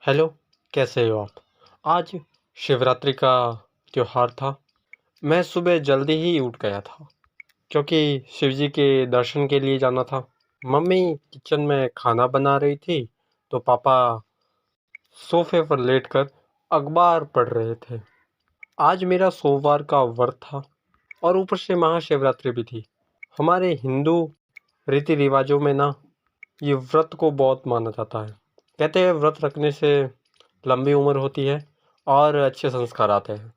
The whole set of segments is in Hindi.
हेलो, कैसे हो आप? आज शिवरात्रि का त्योहार था। मैं सुबह जल्दी ही उठ गया था क्योंकि शिव जी के दर्शन के लिए जाना था। मम्मी किचन में खाना बना रही थी, तो पापा सोफे पर लेटकर अखबार पढ़ रहे थे। आज मेरा सोमवार का व्रत था और ऊपर से महाशिवरात्रि भी थी। हमारे हिंदू रीति रिवाजों में ना ये व्रत को बहुत माना जाता है। कहते हैं व्रत रखने से लंबी उम्र होती है और अच्छे संस्कार आते हैं।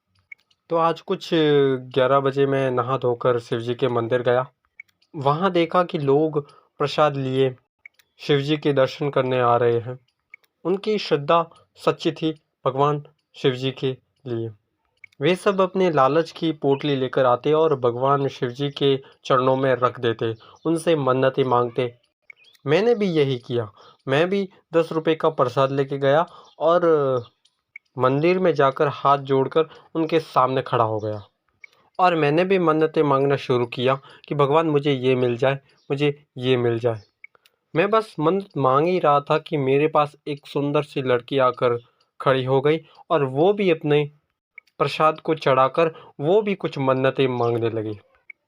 तो आज कुछ 11 बजे मैं नहा धोकर शिव जी के मंदिर गया। वहाँ देखा कि लोग प्रसाद लिए शिव जी के दर्शन करने आ रहे हैं। उनकी श्रद्धा सच्ची थी भगवान शिव जी के लिए। वे सब अपने लालच की पोटली लेकर आते और भगवान शिव जी के चरणों में रख देते, उनसे मन्नतें मांगते। मैंने भी यही किया। मैं भी 10 रुपए का प्रसाद लेके गया और मंदिर में जाकर हाथ जोड़कर उनके सामने खड़ा हो गया और मैंने भी मन्नतें मांगना शुरू किया कि भगवान मुझे ये मिल जाए, मुझे ये मिल जाए। मैं बस मन्नत मांग ही रहा था कि मेरे पास एक सुंदर सी लड़की आकर खड़ी हो गई और वो भी अपने प्रसाद को चढ़ाकर वो भी कुछ मन्नतें मांगने लगी।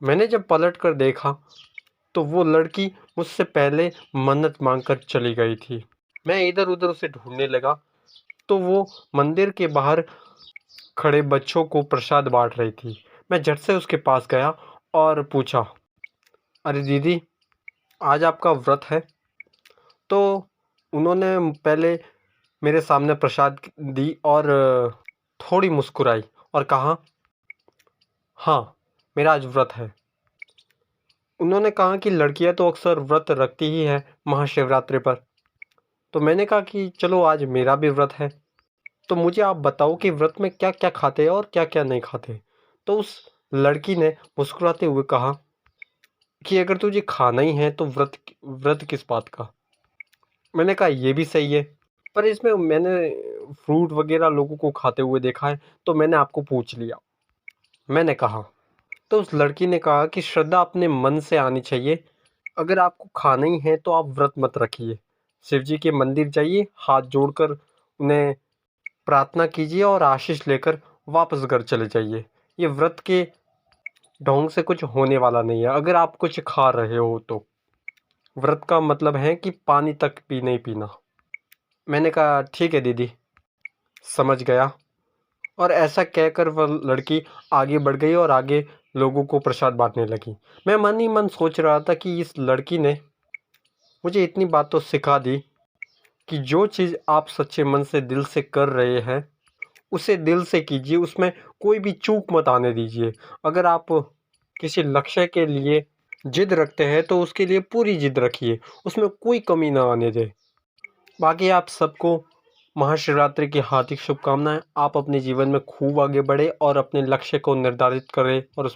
मैंने जब पलट कर देखा तो वो लड़की मुझसे पहले मन्नत मांगकर चली गई थी। मैं इधर उधर उसे ढूंढने लगा तो वो मंदिर के बाहर खड़े बच्चों को प्रसाद बांट रही थी। मैं झट से उसके पास गया और पूछा, अरे दीदी, आज आपका व्रत है? तो उन्होंने पहले मेरे सामने प्रसाद दी और थोड़ी मुस्कुराई और कहा, हाँ, मेरा आज व्रत है। उन्होंने कहा कि लड़कियां तो अक्सर व्रत रखती ही है महाशिवरात्रि पर। तो मैंने कहा कि चलो आज मेरा भी व्रत है, तो मुझे आप बताओ कि व्रत में क्या क्या खाते हैं और क्या क्या नहीं खाते। तो उस लड़की ने मुस्कुराते हुए कहा कि अगर तुझे खाना ही है तो व्रत व्रत किस बात का। मैंने कहा ये भी सही है, पर इसमें मैंने फ्रूट वगैरह लोगों को खाते हुए देखा है, तो मैंने आपको पूछ लिया। मैंने कहा, तो उस लड़की ने कहा कि श्रद्धा अपने मन से आनी चाहिए। अगर आपको खाना ही है तो आप व्रत मत रखिए। शिव जी के मंदिर जाइए, हाथ जोड़कर उन्हें प्रार्थना कीजिए और आशीष लेकर वापस घर चले जाइए। ये व्रत के ढोंग से कुछ होने वाला नहीं है। अगर आप कुछ खा रहे हो तो व्रत का मतलब है कि पानी तक भी नहीं पीना। मैंने कहा ठीक है दीदी, समझ गया। और ऐसा कहकर वह लड़की आगे बढ़ गई और आगे लोगों को प्रसाद बांटने लगी। मैं मन ही मन सोच रहा था कि इस लड़की ने मुझे इतनी बात तो सिखा दी कि जो चीज़ आप सच्चे मन से दिल से कर रहे हैं उसे दिल से कीजिए, उसमें कोई भी चूक मत आने दीजिए। अगर आप किसी लक्ष्य के लिए जिद रखते हैं तो उसके लिए पूरी जिद रखिए, उसमें कोई कमी ना आने दें। बाकी आप सबको महाशिवरात्रि की हार्दिक शुभकामनाएं। आप अपने जीवन में खूब आगे बढ़े और अपने लक्ष्य को निर्धारित करें और उस